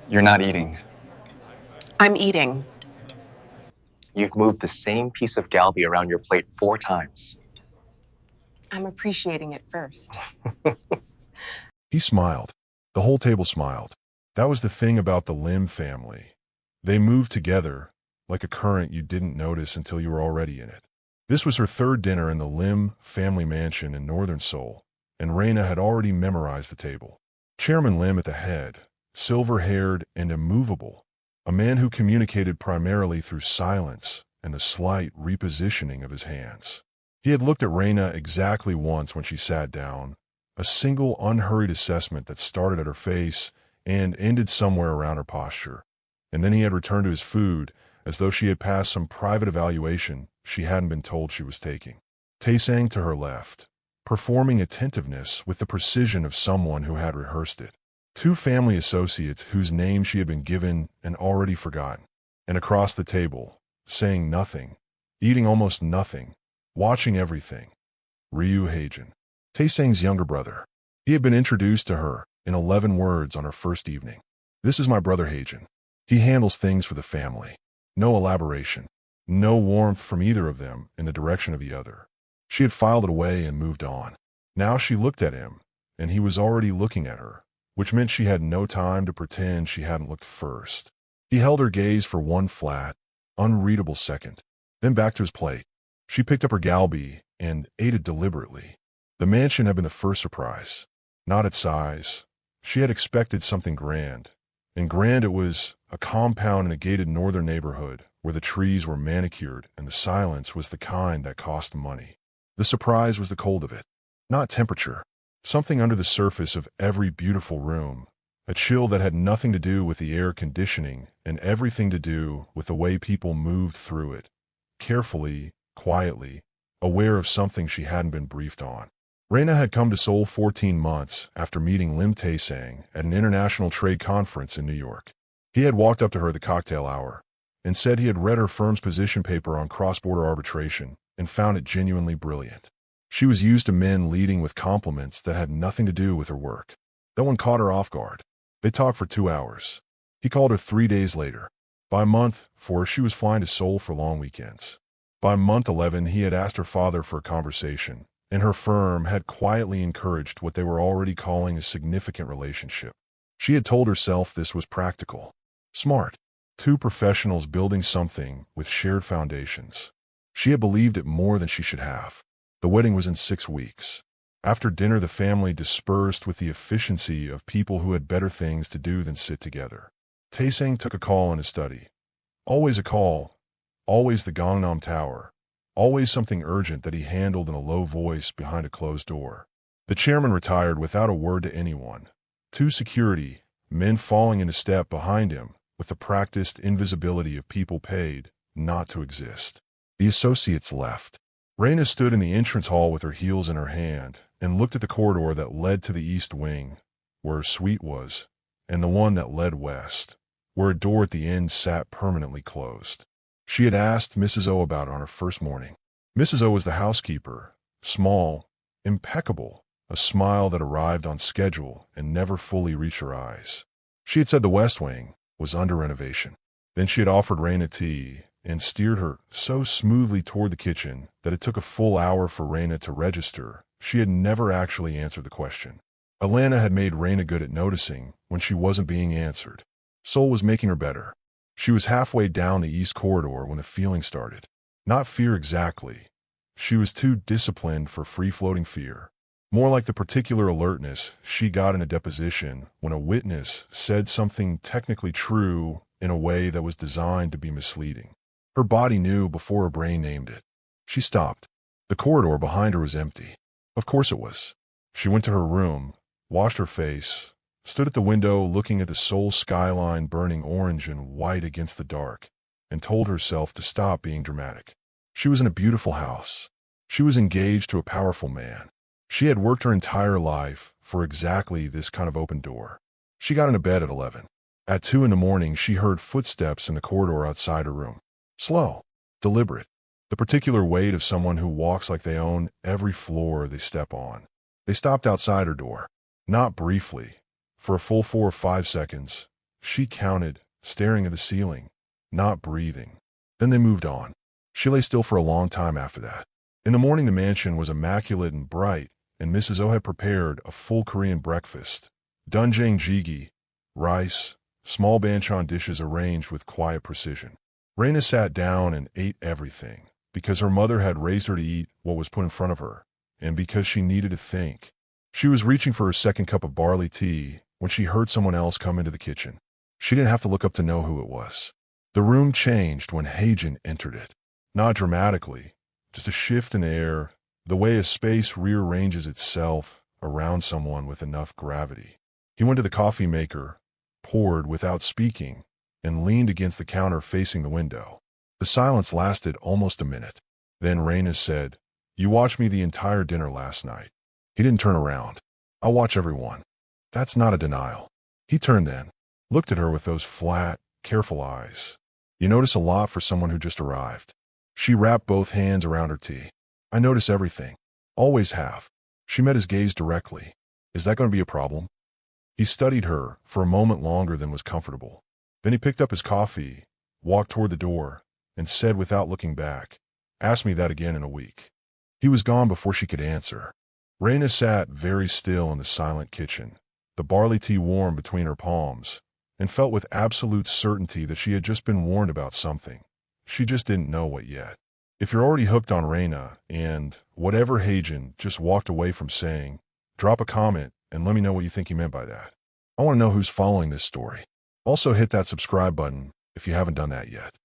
You're not eating. I'm eating. You've moved the same piece of galbi around your plate 4 times. I'm appreciating it first. He smiled. The whole table smiled. That was the thing about the Lim family. They moved together, like a current you didn't notice until you were already in it. This was her 3rd dinner in the Lim family mansion in northern Seoul, and Reyna had already memorized the table. Chairman Lim at the head, silver-haired and immovable, a man who communicated primarily through silence and the slight repositioning of his hands. He had looked at Reyna exactly once when she sat down, a single unhurried assessment that started at her face and ended somewhere around her posture. And then he had returned to his food, as though she had passed some private evaluation she hadn't been told she was taking. Taesang to her left, performing attentiveness with the precision of someone who had rehearsed it. 2 family associates whose names she had been given and already forgotten. And across the table, saying nothing, eating almost nothing, watching everything, Ryu Haejun, Taesang's younger brother. He had been introduced to her in 11 words on her first evening. This is my brother Haejun. He handles things for the family. No elaboration. No warmth from either of them in the direction of the other. She had filed it away and moved on. Now she looked at him, and he was already looking at her, which meant she had no time to pretend she hadn't looked first. He held her gaze for one flat, unreadable second, then back to his plate. She picked up her galbi and ate it deliberately. The mansion had been the first surprise. Not its size. She had expected something grand. And grand it was, a compound in a gated northern neighborhood where the trees were manicured and the silence was the kind that cost money. The surprise was the cold of it. Not temperature. Something under the surface of every beautiful room. A chill that had nothing to do with the air conditioning and everything to do with the way people moved through it. Carefully, quietly, aware of something she hadn't been briefed on. Reyna had come to Seoul 14 months after meeting Lim Taesang at an international trade conference in New York. He had walked up to her at the cocktail hour and said he had read her firm's position paper on cross-border arbitration and found it genuinely brilliant. She was used to men leading with compliments that had nothing to do with her work. That one caught her off guard. They talked for 2 hours. He called her 3 days later. By month 4, she was flying to Seoul for long weekends. By month 11, he had asked her father for a conversation, and her firm had quietly encouraged what they were already calling a significant relationship. She had told herself this was practical. Smart. 2 professionals building something with shared foundations. She had believed it more than she should have. The wedding was in 6 weeks. After dinner, the family dispersed with the efficiency of people who had better things to do than sit together. Taesang took a call in his study. Always a call. Always the Gangnam Tower. Always something urgent that he handled in a low voice behind a closed door. The chairman retired without a word to anyone. 2 security, men falling into step behind him with the practiced invisibility of people paid not to exist. The associates left. Reyna stood in the entrance hall with her heels in her hand and looked at the corridor that led to the east wing, where her suite was, and the one that led west, where a door at the end sat permanently closed. She had asked Mrs. O about it on her first morning. Mrs. O was the housekeeper, small, impeccable, a smile that arrived on schedule and never fully reached her eyes. She had said the west wing was under renovation. Then she had offered Reyna tea and steered her so smoothly toward the kitchen that it took a full hour for Reyna to register. She had never actually answered the question. Alana had made Reyna good at noticing when she wasn't being answered. Seoul was making her better. She was halfway down the east corridor when the feeling started. Not fear exactly. She was too disciplined for free-floating fear. More like the particular alertness she got in a deposition when a witness said something technically true in a way that was designed to be misleading. Her body knew before her brain named it. She stopped. The corridor behind her was empty. Of course it was. She went to her room, washed her face, stood at the window looking at the Seoul skyline burning orange and white against the dark, and told herself to stop being dramatic. She was in a beautiful house. She was engaged to a powerful man. She had worked her entire life for exactly this kind of open door. She got into bed at 11. At 2 in the morning, she heard footsteps in the corridor outside her room. Slow, deliberate, the particular weight of someone who walks like they own every floor they step on. They stopped outside her door. Not briefly, For a full 4 or 5 seconds, she counted, staring at the ceiling, not breathing. Then they moved on. She lay still for a long time after that. In the morning, the mansion was immaculate and bright, and Mrs. O had prepared a full Korean breakfast. Doenjang jjigae, rice, small banchan dishes arranged with quiet precision. Reyna sat down and ate everything, because her mother had raised her to eat what was put in front of her, and because she needed to think. She was reaching for her second cup of barley tea when she heard someone else come into the kitchen. She didn't have to look up to know who it was. The room changed when Haejun entered it. Not dramatically, just a shift in air, the way a space rearranges itself around someone with enough gravity. He went to the coffee maker, poured without speaking, and leaned against the counter facing the window. The silence lasted almost a minute. Then Reyna said, "You watched me the entire dinner last night." He didn't turn around. "I'll watch everyone." That's not a denial. He turned then, looked at her with those flat, careful eyes. You notice a lot for someone who just arrived. She wrapped both hands around her tea. "I notice everything. Always have." She met his gaze directly. "Is that going to be a problem?" He studied her for a moment longer than was comfortable. Then he picked up his coffee, walked toward the door, and said without looking back, "Ask me that again in a week." He was gone before she could answer. Reyna sat very still in the silent kitchen, the barley tea warm between her palms, and felt with absolute certainty that she had just been warned about something. She just didn't know what yet. If you're already hooked on Reyna and whatever Haejun just walked away from saying, drop a comment and let me know what you think he meant by that. I want to know who's following this story. Also hit that subscribe button if you haven't done that yet.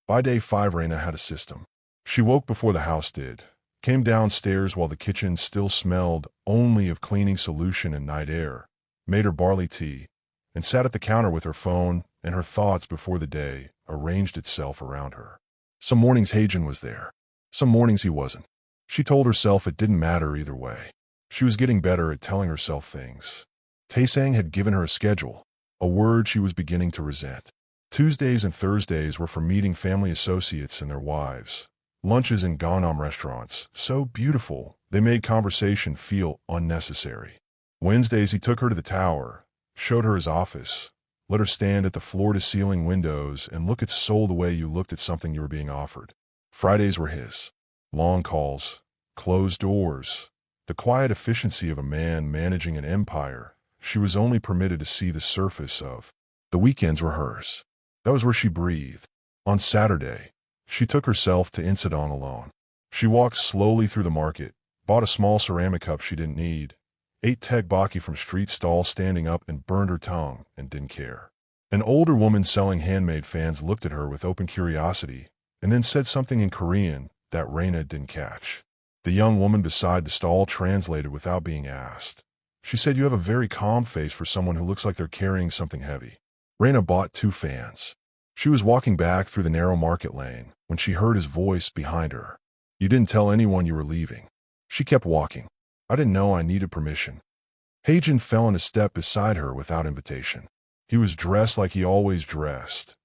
By day 5, Reyna had a system. She woke before the house did, came downstairs while the kitchen still smelled only of cleaning solution and night air, made her barley tea, and sat at the counter with her phone and her thoughts before the day arranged itself around her. Some mornings Haejun was there. Some mornings he wasn't. She told herself it didn't matter either way. She was getting better at telling herself things. Taesang had given her a schedule, a word she was beginning to resent. Tuesdays and Thursdays were for meeting family associates and their wives. Lunches in Gangnam restaurants, so beautiful they made conversation feel unnecessary. Wednesdays he took her to the tower, showed her his office, let her stand at the floor-to-ceiling windows and look at Seoul the way you looked at something you were being offered. Fridays were his. Long calls, closed doors, the quiet efficiency of a man managing an empire she was only permitted to see the surface of. The weekends were hers. That was where she breathed. On Saturday, she took herself to Insadong alone. She walked slowly through the market, bought a small ceramic cup she didn't need, ate tteokbokki from street stalls standing up and burned her tongue and didn't care. An older woman selling handmade fans looked at her with open curiosity and then said something in Korean that Reyna didn't catch. The young woman beside the stall translated without being asked. She said, "You have a very calm face for someone who looks like they're carrying something heavy." Reyna bought 2 fans. She was walking back through the narrow market lane when she heard his voice behind her. "You didn't tell anyone you were leaving." She kept walking. "I didn't know I needed permission." Haejun fell in a step beside her without invitation. He was dressed like he always dressed.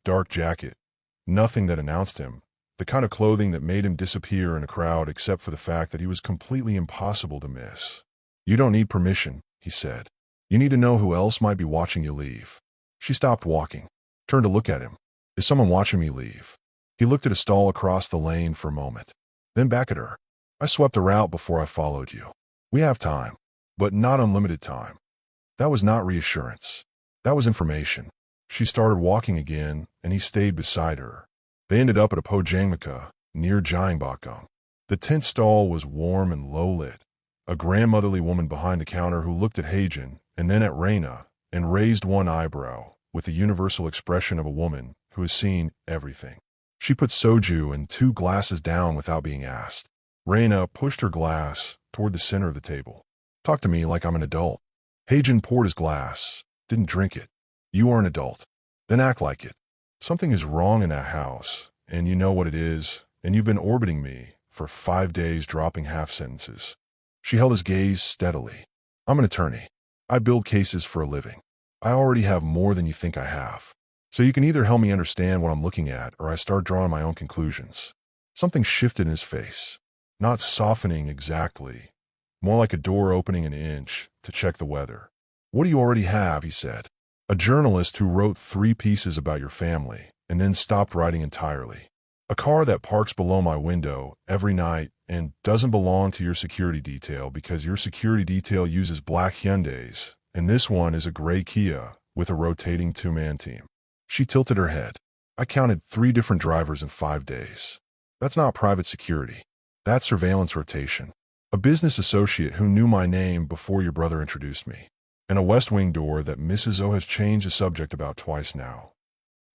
Dark jacket. Nothing that announced him. The kind of clothing that made him disappear in a crowd except for the fact that he was completely impossible to miss. "You don't need permission," he said. "You need to know who else might be watching you leave." She stopped walking, turned to look at him. "Is someone watching me leave?" He looked at a stall across the lane for a moment, then back at her. "I swept the route before I followed you. We have time, but not unlimited time." That was not reassurance. That was information. She started walking again, and he stayed beside her. They ended up at a Pojangmaka, near Gyeongbokgung. The tent stall was warm and low-lit. A grandmotherly woman behind the counter who looked at Haejun and then at Reyna and raised one eyebrow with the universal expression of a woman who has seen everything. She put soju and 2 glasses down without being asked. Reyna pushed her glass toward the center of the table. "Talk to me like I'm an adult." Haejun poured his glass, didn't drink it. "You are an adult. Then act like it. Something is wrong in that house, and you know what it is, and you've been orbiting me for 5 days dropping half sentences." She held his gaze steadily. "I'm an attorney. I build cases for a living. I already have more than you think I have. So you can either help me understand what I'm looking at or I start drawing my own conclusions." Something shifted in his face. Not softening exactly. More like a door opening an inch to check the weather. What do you already have, he said. A journalist who wrote 3 pieces about your family and then stopped writing entirely. A car that parks below my window every night and doesn't belong to your security detail because your security detail uses black Hyundais, and this one is a gray Kia with a rotating 2-man team. She tilted her head. I counted 3 different drivers in 5 days. That's not private security. That's surveillance rotation. A business associate who knew my name before your brother introduced me. And a West Wing door that Mrs. O has changed the subject about twice now.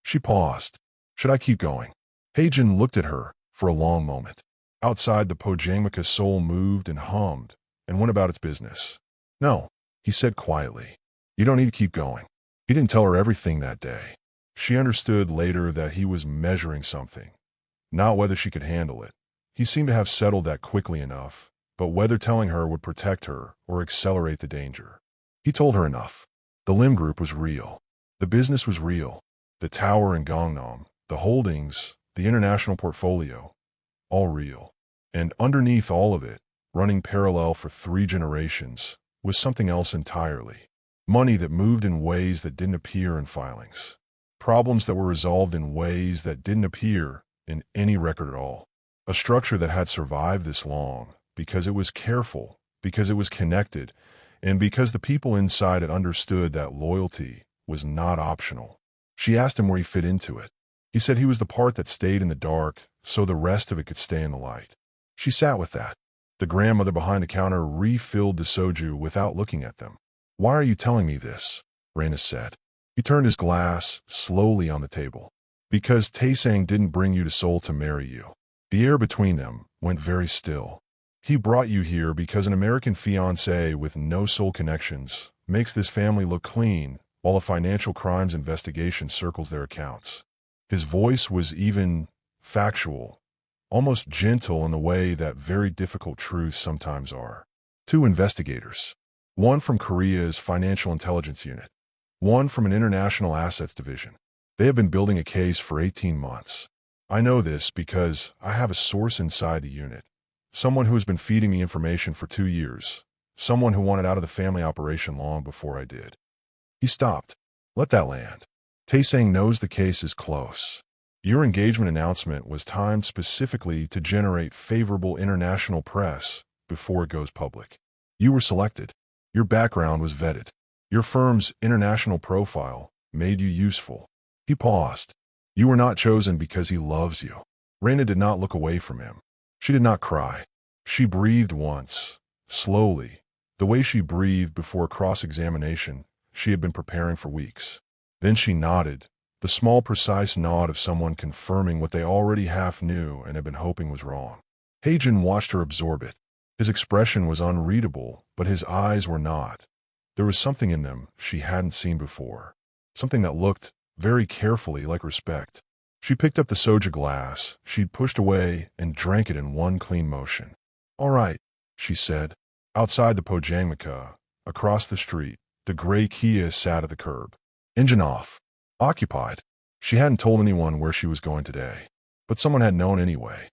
She paused. Should I keep going? Haejun looked at her for a long moment. Outside, the Pojangmaka Seoul moved and hummed and went about its business. No, he said quietly. You don't need to keep going. He didn't tell her everything that day. She understood later that he was measuring something, not whether she could handle it. He seemed to have settled that quickly enough, but whether telling her would protect her or accelerate the danger. He told her enough. The Lim Group was real. The business was real. The tower in Gangnam, the holdings, the international portfolio, all real. And underneath all of it, running parallel for 3 generations, was something else entirely. Money that moved in ways that didn't appear in filings. Problems that were resolved in ways that didn't appear in any record at all. A structure that had survived this long because it was careful, because it was connected, and because the people inside it understood that loyalty was not optional. She asked him where he fit into it. He said he was the part that stayed in the dark so the rest of it could stay in the light. She sat with that. The grandmother behind the counter refilled the soju without looking at them. Why are you telling me this? Reyna said. He turned his glass slowly on the table. Because Taesang didn't bring you to Seoul to marry you. The air between them went very still. He brought you here because an American fiancé with no Seoul connections makes this family look clean while a financial crimes investigation circles their accounts. His voice was even factual, almost gentle in the way that very difficult truths sometimes are. 2 investigators. One from Korea's Financial Intelligence Unit. One from an International Assets Division. They have been building a case for 18 months. I know this because I have a source inside the unit. Someone who has been feeding me information for 2 years. Someone who wanted out of the family operation long before I did. He stopped. Let that land. Taesang knows the case is close. Your engagement announcement was timed specifically to generate favorable international press before it goes public. You were selected. Your background was vetted. Your firm's international profile made you useful. He paused. You were not chosen because he loves you. Reyna did not look away from him. She did not cry. She breathed once, slowly, the way she breathed before cross-examination she had been preparing for weeks. Then she nodded, the small precise nod of someone confirming what they already half knew and had been hoping was wrong. Haejun watched her absorb it. His expression was unreadable, but his eyes were not. There was something in them she hadn't seen before. Something that looked, very carefully, like respect. She picked up the soju glass she'd pushed away and drank it in one clean motion. All right, she said. Outside the Pojangmaka, across the street, the gray Kia sat at the curb. Engine off. Occupied. She hadn't told anyone where she was going today, but someone had known anyway.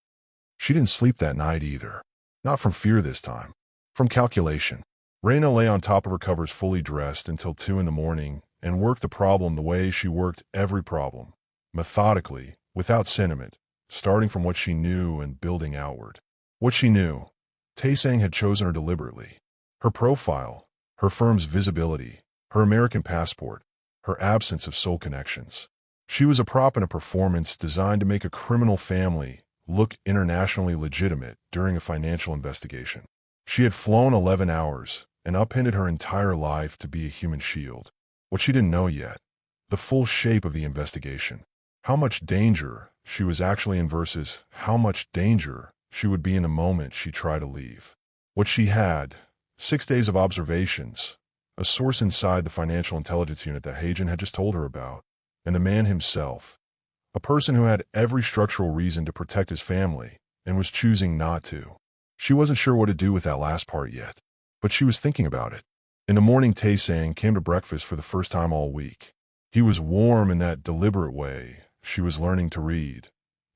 She didn't sleep that night either. Not from fear this time. From calculation. Reyna lay on top of her covers fully dressed until 2 in the morning and worked the problem the way she worked every problem. Methodically, without sentiment, starting from what she knew and building outward. What she knew. Taesang had chosen her deliberately. Her profile, her firm's visibility, her American passport, her absence of soul connections. She was a prop in a performance designed to make a criminal family look internationally legitimate during a financial investigation. She had flown 11 hours and upended her entire life to be a human shield. What she didn't know yet, the full shape of the investigation. How much danger she was actually in versus how much danger she would be in the moment she tried to leave. What she had, 6 days of observations, a source inside the financial intelligence unit that Haejun had just told her about, and the man himself, a person who had every structural reason to protect his family and was choosing not to. She wasn't sure what to do with that last part yet, but she was thinking about it. In the morning, Taesang came to breakfast for the first time all week. He was warm in that deliberate way she was learning to read,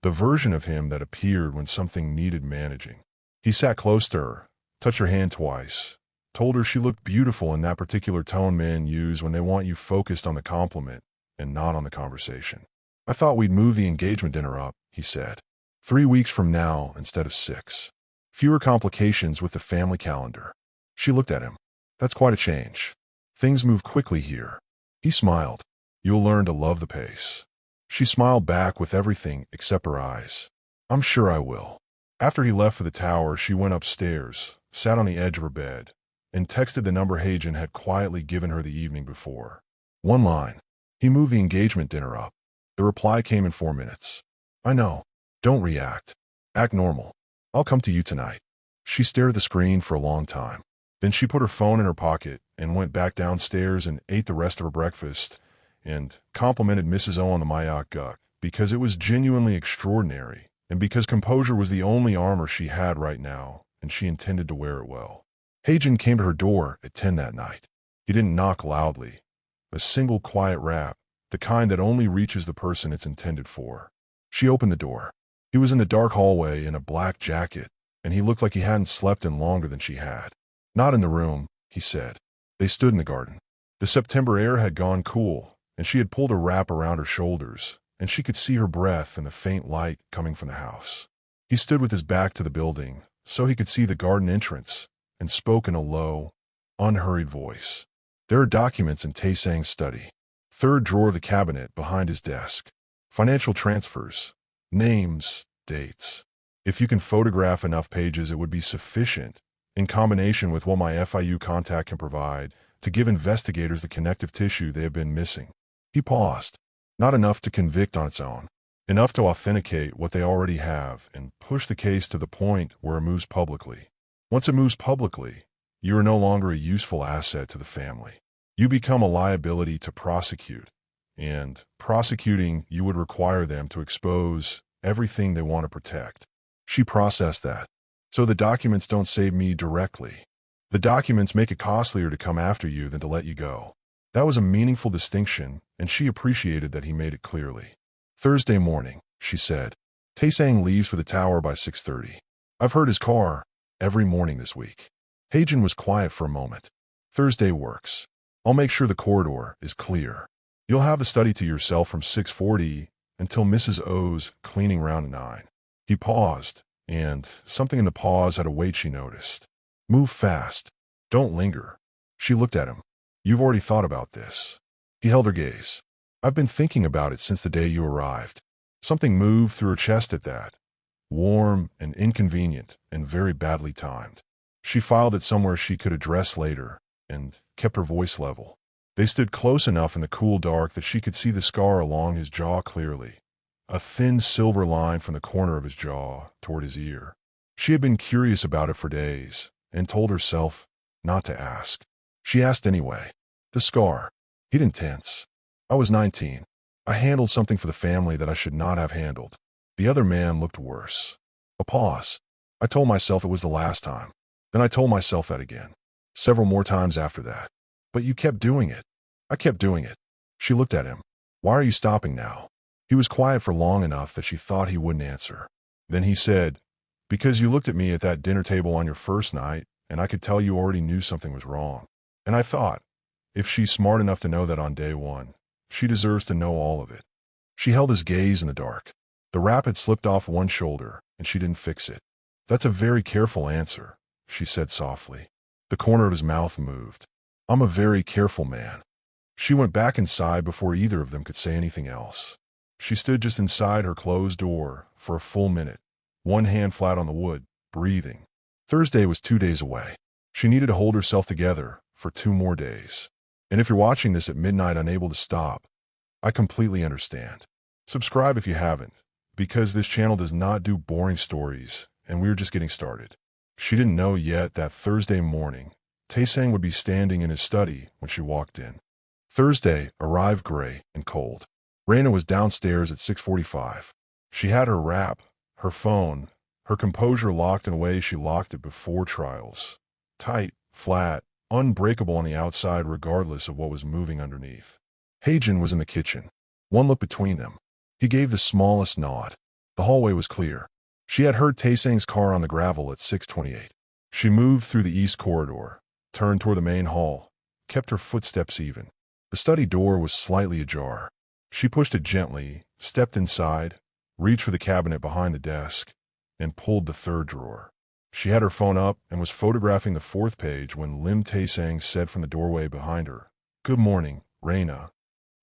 the version of him that appeared when something needed managing. He sat close to her, touched her hand twice, told her she looked beautiful in that particular tone men use when they want you focused on the compliment and not on the conversation. I thought we'd move the engagement dinner up, he said. 3 weeks from now instead of 6. Fewer complications with the family calendar. She looked at him. That's quite a change. Things move quickly here. He smiled. You'll learn to love the pace. She smiled back with everything except her eyes. I'm sure I will. After he left for the tower, she went upstairs, sat on the edge of her bed, and texted the number Haejun had quietly given her the evening before. One line. He moved the engagement dinner up. The reply came in 4 minutes. I know. Don't react. Act normal. I'll come to you tonight. She stared at the screen for a long time. Then she put her phone in her pocket and went back downstairs and ate the rest of her breakfast and complimented Mrs. O on the Mayak guk because it was genuinely extraordinary and because composure was the only armor she had right now and she intended to wear it well. Haejun came to her door at 10 that night. He didn't knock loudly. A single quiet rap, the kind that only reaches the person it's intended for. She opened the door. He was in the dark hallway in a black jacket, and he looked like he hadn't slept in longer than she had. Not in the room, he said. They stood in the garden. The September air had gone cool, and she had pulled a wrap around her shoulders, and she could see her breath in the faint light coming from the house. He stood with his back to the building, so he could see the garden entrance, and spoke in a low, unhurried voice. There are documents in Taesang's study. 3rd drawer of the cabinet behind his desk. Financial transfers. Names, dates. If you can photograph enough pages, it would be sufficient, in combination with what my FIU contact can provide, to give investigators the connective tissue they have been missing. He paused. Not enough to convict on its own. Enough to authenticate what they already have and push the case to the point where it moves publicly. Once it moves publicly, you are no longer a useful asset to the family. You become a liability to prosecute, and prosecuting you would require them to expose everything they want to protect. She processed that. So the documents don't save me directly. The documents make it costlier to come after you than to let you go. That was a meaningful distinction, and she appreciated that he made it clearly. Thursday morning, she said. Taesang leaves for the tower by 6:30. I've heard his car every morning this week. Haejun was quiet for a moment. Thursday works. I'll make sure the corridor is clear. You'll have the study to yourself from 6:40 until Mrs. O's cleaning round at 9. He paused, and something in the pause had a weight she noticed. Move fast. Don't linger. She looked at him. You've already thought about this. He held her gaze. I've been thinking about it since the day you arrived. Something moved through her chest at that. Warm and inconvenient and very badly timed. She filed it somewhere she could address later and kept her voice level. They stood close enough in the cool dark that she could see the scar along his jaw clearly. A thin silver line from the corner of his jaw toward his ear. She had been curious about it for days and told herself not to ask. She asked anyway. The scar. He didn't tense. I was 19. I handled something for the family that I should not have handled. The other man looked worse. A pause. I told myself it was the last time. Then I told myself that again. Several more times after that. But you kept doing it. I kept doing it. She looked at him. Why are you stopping now? He was quiet for long enough that she thought he wouldn't answer. Then he said, because you looked at me at that dinner table on your first night, and I could tell you already knew something was wrong. And I thought, if she's smart enough to know that on day one, she deserves to know all of it. She held his gaze in the dark. The wrap had slipped off one shoulder, and she didn't fix it. That's a very careful answer, she said softly. The corner of his mouth moved. I'm a very careful man. She went back inside before either of them could say anything else. She stood just inside her closed door for a full minute, one hand flat on the wood, breathing. Thursday was 2 days away. She needed to hold herself together for 2 more days. And if you're watching this at midnight unable to stop, I completely understand. Subscribe if you haven't, because this channel does not do boring stories, and we're just getting started. She didn't know yet that Thursday morning, Taesang would be standing in his study when she walked in. Thursday arrived gray and cold. Reyna was downstairs at 6:45. She had her wrap, her phone, her composure locked in a way she locked it before trials. Tight, flat, unbreakable on the outside regardless of what was moving underneath. Haejun was in the kitchen. One look between them. He gave the smallest nod. The hallway was clear. She had heard Taesang's car on the gravel at 6:28. She moved through the east corridor, turned toward the main hall, kept her footsteps even. The study door was slightly ajar. She pushed it gently, stepped inside, reached for the cabinet behind the desk, and pulled the third drawer. She had her phone up and was photographing the fourth page when Lim Tae-sang said from the doorway behind her, "Good morning, Reyna."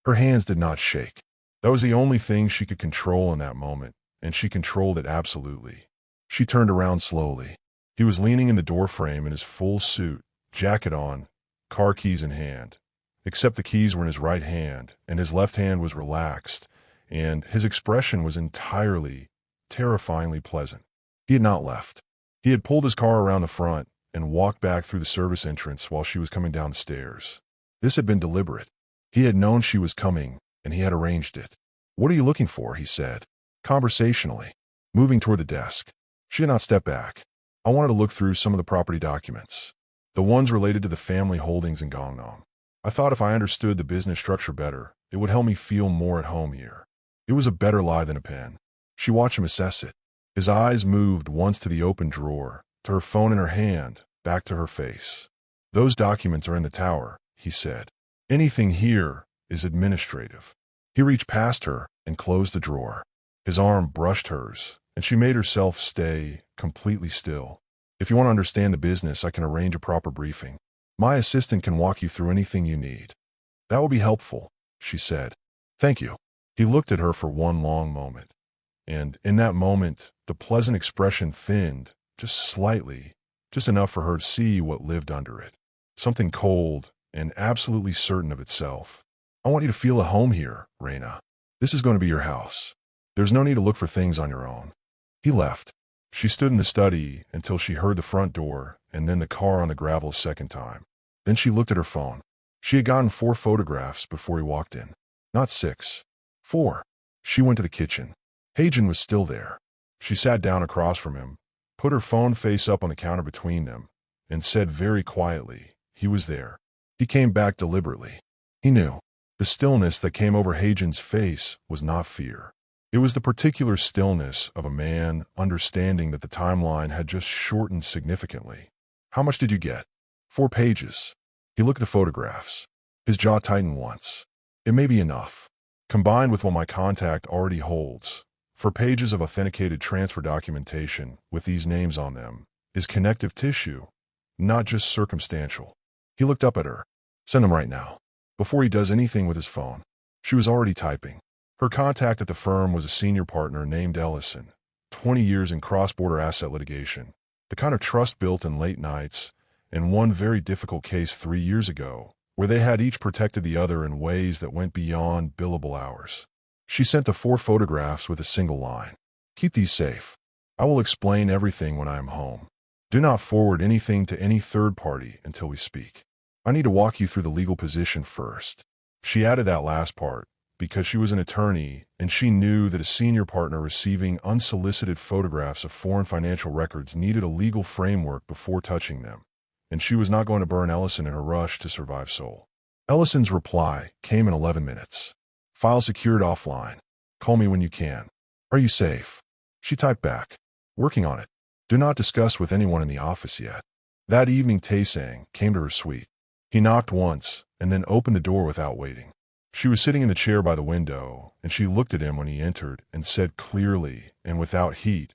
Her hands did not shake. That was the only thing she could control in that moment, and she controlled it absolutely. She turned around slowly. He was leaning in the doorframe in his full suit, jacket on, car keys in hand. Except the keys were in his right hand, and his left hand was relaxed, and his expression was entirely, terrifyingly pleasant. He had not left. He had pulled his car around the front and walked back through the service entrance while she was coming down the stairs. This had been deliberate. He had known she was coming, and he had arranged it. "What are you looking for?" he said, conversationally, moving toward the desk. She did not step back. "I wanted to look through some of the property documents, the ones related to the family holdings in Gangnam. I thought if I understood the business structure better, it would help me feel more at home here." It was a better lie than a pen. She watched him assess it. His eyes moved once to the open drawer, to her phone in her hand, back to her face. "Those documents are in the tower," he said. "Anything here is administrative." He reached past her and closed the drawer. His arm brushed hers, and she made herself stay completely still. "If you want to understand the business, I can arrange a proper briefing. My assistant can walk you through anything you need." "That will be helpful," she said. "Thank you." He looked at her for one long moment, and in that moment, the pleasant expression thinned, just slightly, just enough for her to see what lived under it. Something cold and absolutely certain of itself. "I want you to feel at home here, Reyna. This is going to be your house. There's no need to look for things on your own." He left. She stood in the study until she heard the front door and then the car on the gravel a second time. Then she looked at her phone. She had gotten 4 photographs before he walked in. Not 6. 4. She went to the kitchen. Haejun was still there. She sat down across from him, put her phone face up on the counter between them, and said very quietly, "He was there." He came back deliberately. He knew. The stillness that came over Haejun's face was not fear. It was the particular stillness of a man understanding that the timeline had just shortened significantly. "How much did you get?" 4 pages. He looked at the photographs. His jaw tightened once. "It may be enough, combined with what my contact already holds. For pages of authenticated transfer documentation with these names on them is connective tissue, not just circumstantial." He looked up at her. "Send them right now, before he does anything with his phone." She was already typing. Her contact at the firm was a senior partner named Ellison, 20 years in cross-border asset litigation, the kind of trust built in late nights, and one very difficult case 3 years ago, where they had each protected the other in ways that went beyond billable hours. She sent the 4 photographs with a single line. "Keep these safe. I will explain everything when I am home. Do not forward anything to any third party until we speak. I need to walk you through the legal position first." She added that last part because she was an attorney and she knew that a senior partner receiving unsolicited photographs of foreign financial records needed a legal framework before touching them, and she was not going to burn Ellison in her rush to survive Seoul. Ellison's reply came in 11 minutes. "File secured offline. Call me when you can. Are you safe?" She typed back. "Working on it. Do not discuss with anyone in the office yet." That evening Tae-sang came to her suite. He knocked once and then opened the door without waiting. She was sitting in the chair by the window, and she looked at him when he entered and said clearly and without heat,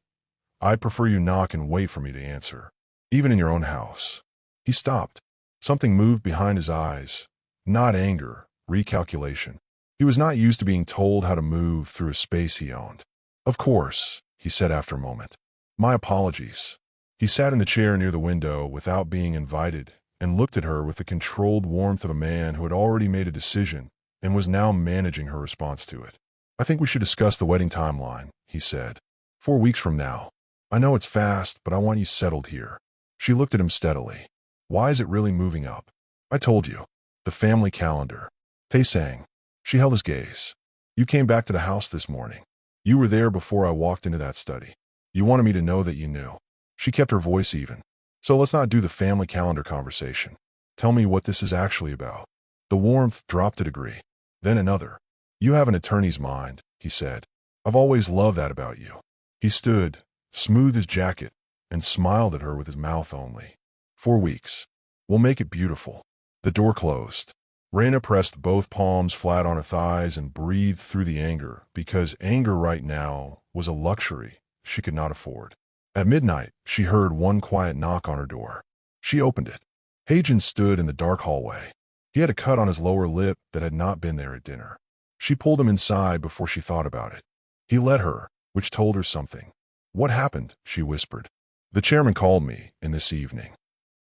"I'd prefer you knock and wait for me to answer, even in your own house." He stopped. Something moved behind his eyes. Not anger, recalculation. He was not used to being told how to move through a space he owned. "Of course," he said after a moment. "My apologies." He sat in the chair near the window without being invited and looked at her with the controlled warmth of a man who had already made a decision and was now managing her response to it. "I think we should discuss the wedding timeline," he said. 4 weeks from now. I know it's fast, but I want you settled here." She looked at him steadily. "Why is it really moving up?" "I told you. The family calendar." Tae-sang. She held his gaze. "You came back to the house this morning. You were there before I walked into that study. You wanted me to know that you knew." She kept her voice even. "So let's not do the family calendar conversation. Tell me what this is actually about." The warmth dropped a degree. Then another. "You have an attorney's mind," he said. "I've always loved that about you." He stood, smoothed his jacket, and smiled at her with his mouth only. 4 weeks. We'll make it beautiful. The door closed. Reyna pressed both palms flat on her thighs and breathed through the anger, because anger right now was a luxury she could not afford. At midnight, she heard one quiet knock on her door. She opened it. Haejun stood in the dark hallway. He had a cut on his lower lip that had not been there at dinner. She pulled him inside before she thought about it. He let her, which told her something. "What happened?" she whispered. "The chairman called me in this evening."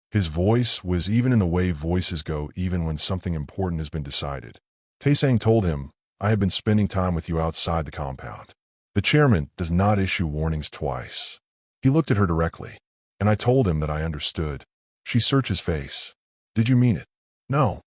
His voice was even in the way voices go even when something important has been decided. Taesang told him, "I have been spending time with you outside the compound. The chairman does not issue warnings twice." He looked at her directly, and I told him that I understood. She searched his face. "Did you mean it?" "No."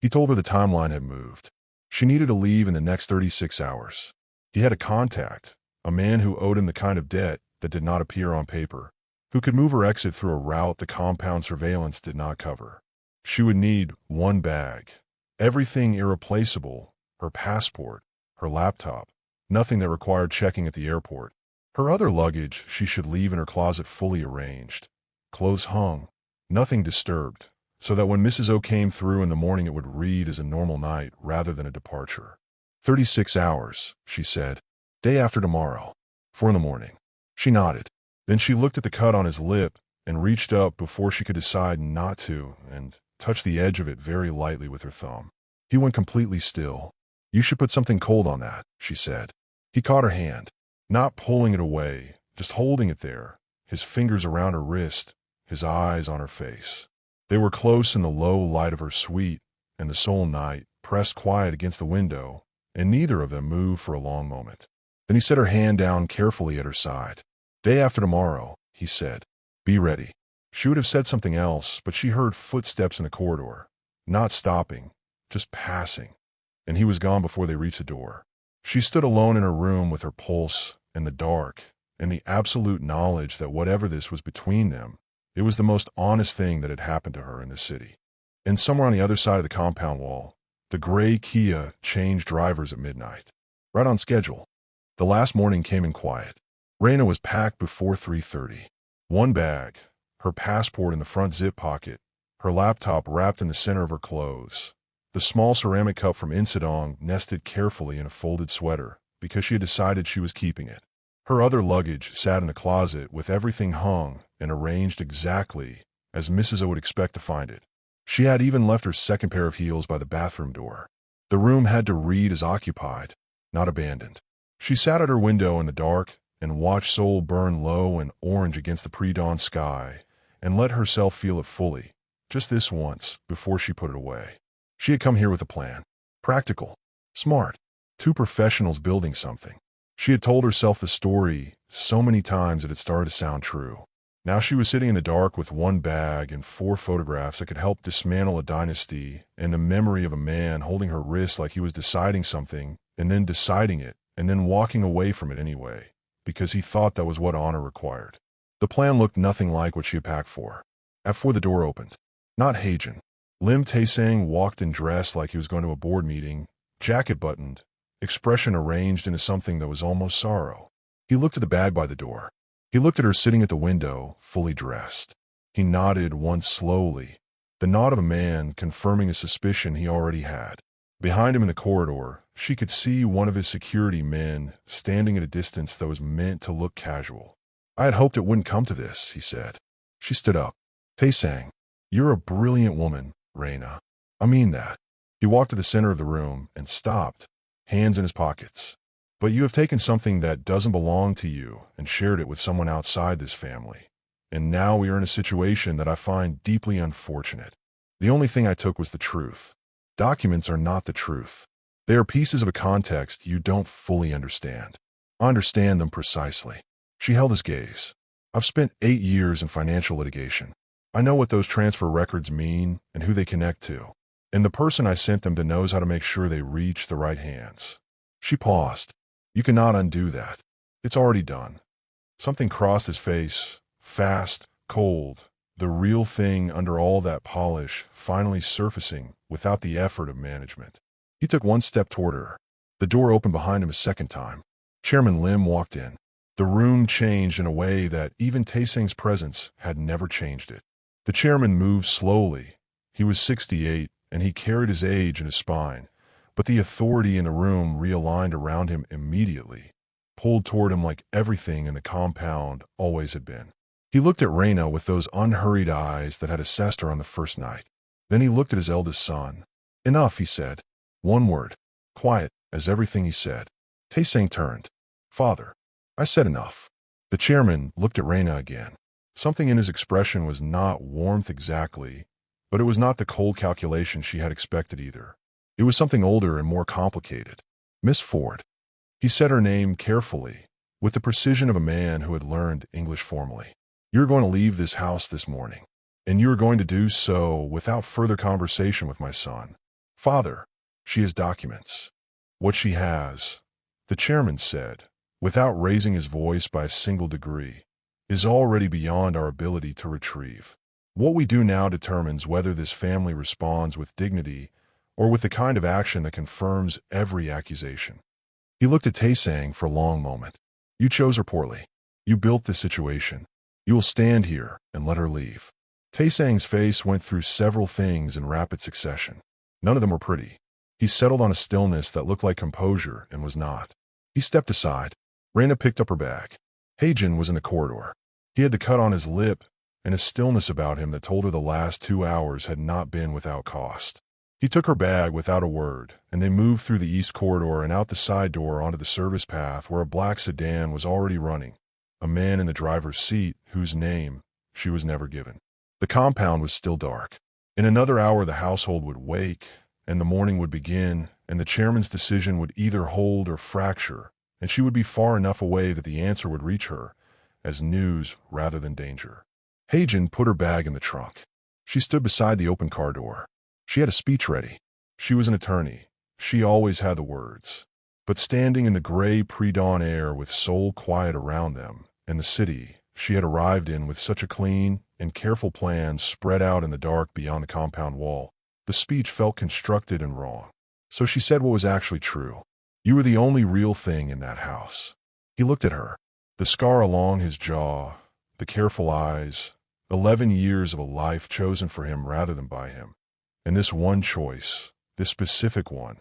He told her the timeline had moved. She needed to leave in the next 36 hours. He had a contact, a man who owed him the kind of debt that did not appear on paper, who could move her exit through a route the compound surveillance did not cover. She would need one bag, everything irreplaceable, her passport, her laptop, nothing that required checking at the airport. Her other luggage she should leave in her closet fully arranged, clothes hung, nothing disturbed, so that when Mrs. O came through in the morning it would read as a normal night rather than a departure. 36 hours, she said. Day after tomorrow. 4 in the morning. She nodded. Then she looked at the cut on his lip and reached up before she could decide not to and touched the edge of it very lightly with her thumb. He went completely still. "You should put something cold on that," she said. He caught her hand, not pulling it away, just holding it there, his fingers around her wrist, his eyes on her face. They were close in the low light of her suite, and the Seoul night pressed quiet against the window, and neither of them moved for a long moment. Then he set her hand down carefully at her side. "Day after tomorrow," he said. "Be ready." She would have said something else, but she heard footsteps in the corridor, not stopping, just passing, and he was gone before they reached the door. She stood alone in her room with her pulse and the dark and the absolute knowledge that whatever this was between them, it was the most honest thing that had happened to her in the city. And somewhere on the other side of the compound wall, the gray Kia changed drivers at midnight. Right on schedule. The last morning came in quiet. Reyna was packed before 3:30. One bag, her passport in the front zip pocket, her laptop wrapped in the center of her clothes. The small ceramic cup from Insidong nested carefully in a folded sweater because she had decided she was keeping it. Her other luggage sat in the closet with everything hung and arranged exactly as Mrs. O would expect to find it. She had even left her second pair of heels by the bathroom door. The room had to read as occupied, not abandoned. She sat at her window in the dark and watched Seoul burn low and orange against the pre-dawn sky and let herself feel it fully, just this once, before she put it away. She had come here with a plan. Practical. Smart. Two professionals building something. She had told herself the story so many times that it started to sound true. Now she was sitting in the dark with one bag and 4 photographs that could help dismantle a dynasty and the memory of a man holding her wrist like he was deciding something and then deciding it and then walking away from it anyway, because he thought that was what honor required. The plan looked nothing like what she had packed for. At 4 the door opened. Not Haejun. Lim Taesang walked in dressed like he was going to a board meeting, jacket buttoned, expression arranged into something that was almost sorrow. He looked at the bag by the door. He looked at her sitting at the window, fully dressed. He nodded once slowly, the nod of a man confirming a suspicion he already had. Behind him in the corridor, she could see one of his security men standing at a distance that was meant to look casual. "I had hoped it wouldn't come to this," he said. She stood up. "Taesang, you're a brilliant woman, Reyna. I mean that." He walked to the center of the room and stopped, hands in his pockets. "But you have taken something that doesn't belong to you and shared it with someone outside this family. And now we are in a situation that I find deeply unfortunate. The only thing I took was the truth. Documents are not the truth. They are pieces of a context you don't fully understand. I understand them precisely." She held his gaze. "I've spent 8 years in financial litigation. I know what those transfer records mean and who they connect to. And the person I sent them to knows how to make sure they reach the right hands." She paused. "You cannot undo that. It's already done." Something crossed his face, fast, cold, the real thing under all that polish finally surfacing without the effort of management. He took one step toward her. The door opened behind him a second time. Chairman Lim walked in. The room changed in a way that even Taesang's presence had never changed it. The chairman moved slowly, He was 68, and he carried his age in his spine, but the authority in the room realigned around him immediately, pulled toward him like everything in the compound always had been. He looked at Reyna with those unhurried eyes that had assessed her on the first night. Then he looked at his eldest son. "Enough," he said. One word, quiet as everything he said. Tae-sang turned. "Father." "I said enough." The chairman looked at Reyna again. Something in his expression was not warmth exactly, but it was not the cold calculation she had expected either. It was something older and more complicated. "Miss Forde." He said her name carefully, with the precision of a man who had learned English formally. "You're going to leave this house this morning, and you are going to do so without further conversation with my son." "Father, she has documents." "What she has," the chairman said, without raising his voice by a single degree, "is already beyond our ability to retrieve. What we do now determines whether this family responds with dignity or with the kind of action that confirms every accusation." He looked at Tae-sang for a long moment. "You chose her poorly. You built this situation. You will stand here and let her leave." Tae-sang's face went through several things in rapid succession. None of them were pretty. He settled on a stillness that looked like composure and was not. He stepped aside. Reyna picked up her bag. Haejun was in the corridor. He had the cut on his lip and a stillness about him that told her the last 2 hours had not been without cost. He took her bag without a word, and they moved through the east corridor and out the side door onto the service path where a black sedan was already running, a man in the driver's seat whose name she was never given. The compound was still dark. In another hour the household would wake, and the morning would begin, and the chairman's decision would either hold or fracture, and she would be far enough away that the answer would reach her as news rather than danger. Haejun put her bag in the trunk. She stood beside the open car door. She had a speech ready. She was an attorney. She always had the words. But standing in the gray pre-dawn air with Seoul quiet around them, and the city she had arrived in with such a clean and careful plan spread out in the dark beyond the compound wall, the speech felt constructed and wrong. So she said what was actually true. "You were the only real thing in that house." He looked at her. The scar along his jaw, the careful eyes, 11 years of a life chosen for him rather than by him. And this one choice, this specific one,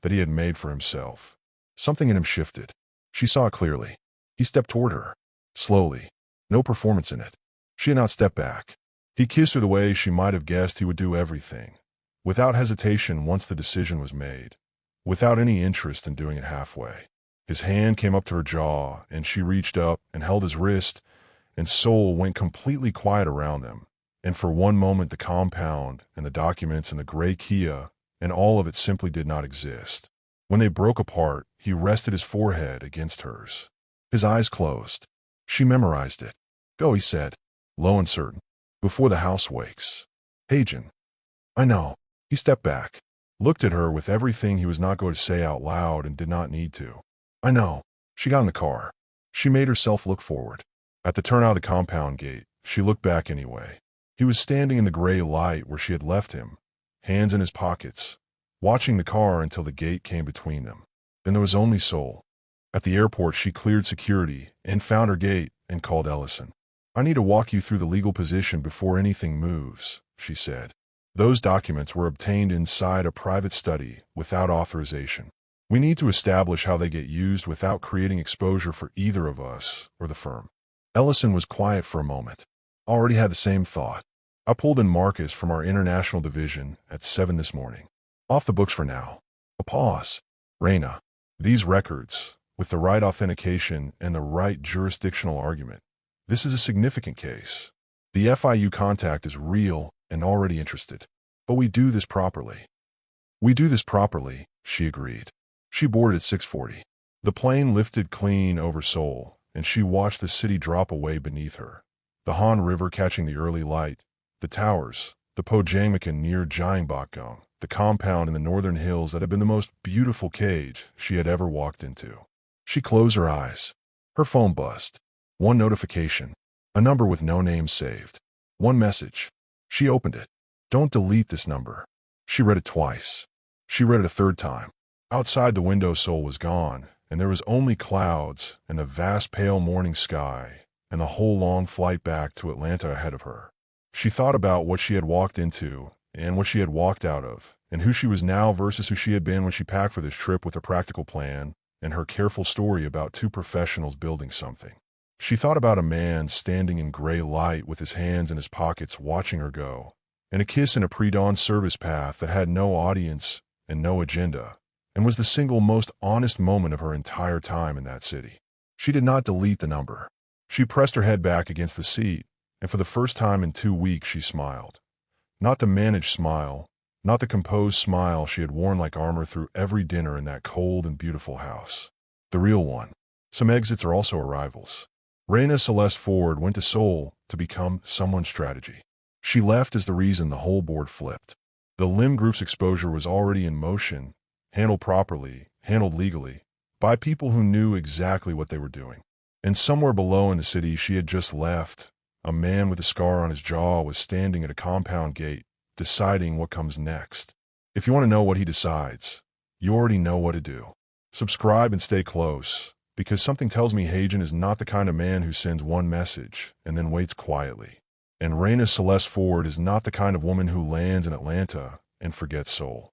that he had made for himself. Something in him shifted. She saw it clearly. He stepped toward her. Slowly. No performance in it. She had not stepped back. He kissed her the way she might have guessed he would do everything. Without hesitation once the decision was made. Without any interest in doing it halfway. His hand came up to her jaw, and she reached up and held his wrist, and Seoul went completely quiet around them. And for one moment the compound and the documents and the gray Kia and all of it simply did not exist. When they broke apart, he rested his forehead against hers. His eyes closed. She memorized it. "Go," he said, low and certain, "before the house wakes." "Haejun." "I know." He stepped back, looked at her with everything he was not going to say out loud and did not need to. "I know." She got in the car. She made herself look forward. At the turnout of the compound gate, she looked back anyway. He was standing in the gray light where she had left him, hands in his pockets, watching the car until the gate came between them. Then there was only Seoul. At the airport, she cleared security and found her gate and called Ellison. "I need to walk you through the legal position before anything moves," she said. "Those documents were obtained inside a private study without authorization. We need to establish how they get used without creating exposure for either of us or the firm." Ellison was quiet for a moment. "Already had the same thought. I pulled in Marcus from our international division at 7 this morning. Off the books for now." A pause. "Reyna, these records, with the right authentication and the right jurisdictional argument, this is a significant case. The FIU contact is real and already interested. But we do this properly." "We do this properly," she agreed. She boarded at 6:40. The plane lifted clean over Seoul, and she watched the city drop away beneath her. The Han River catching the early light, the towers, the Pojangmakan near Gyeongbokgung, the compound in the northern hills that had been the most beautiful cage she had ever walked into. She closed her eyes. Her phone buzzed. One notification. A number with no name saved. One message. She opened it. "Don't delete this number." She read it twice. She read it a third time. Outside the window Seoul was gone, and there was only clouds and the vast pale morning sky and the whole long flight back to Atlanta ahead of her. She thought about what she had walked into and what she had walked out of, and who she was now versus who she had been when she packed for this trip with a practical plan and her careful story about two professionals building something. She thought about a man standing in gray light with his hands in his pockets watching her go, and a kiss in a pre-dawn service path that had no audience and no agenda, and was the single most honest moment of her entire time in that city. She did not delete the number. She pressed her head back against the seat, and for the first time in 2 weeks she smiled. Not the managed smile, not the composed smile she had worn like armor through every dinner in that cold and beautiful house. The real one. Some exits are also arrivals. Reyna Celeste Forde went to Seoul to become someone's strategy. She left as the reason the whole board flipped. The Lim Group's exposure was already in motion, handled properly, handled legally, by people who knew exactly what they were doing. And somewhere below in the city she had just left, a man with a scar on his jaw was standing at a compound gate, deciding what comes next. If you want to know what he decides, you already know what to do. Subscribe and stay close, because something tells me Haejun is not the kind of man who sends one message and then waits quietly. And Reyna Celeste Forde is not the kind of woman who lands in Atlanta and forgets Seoul.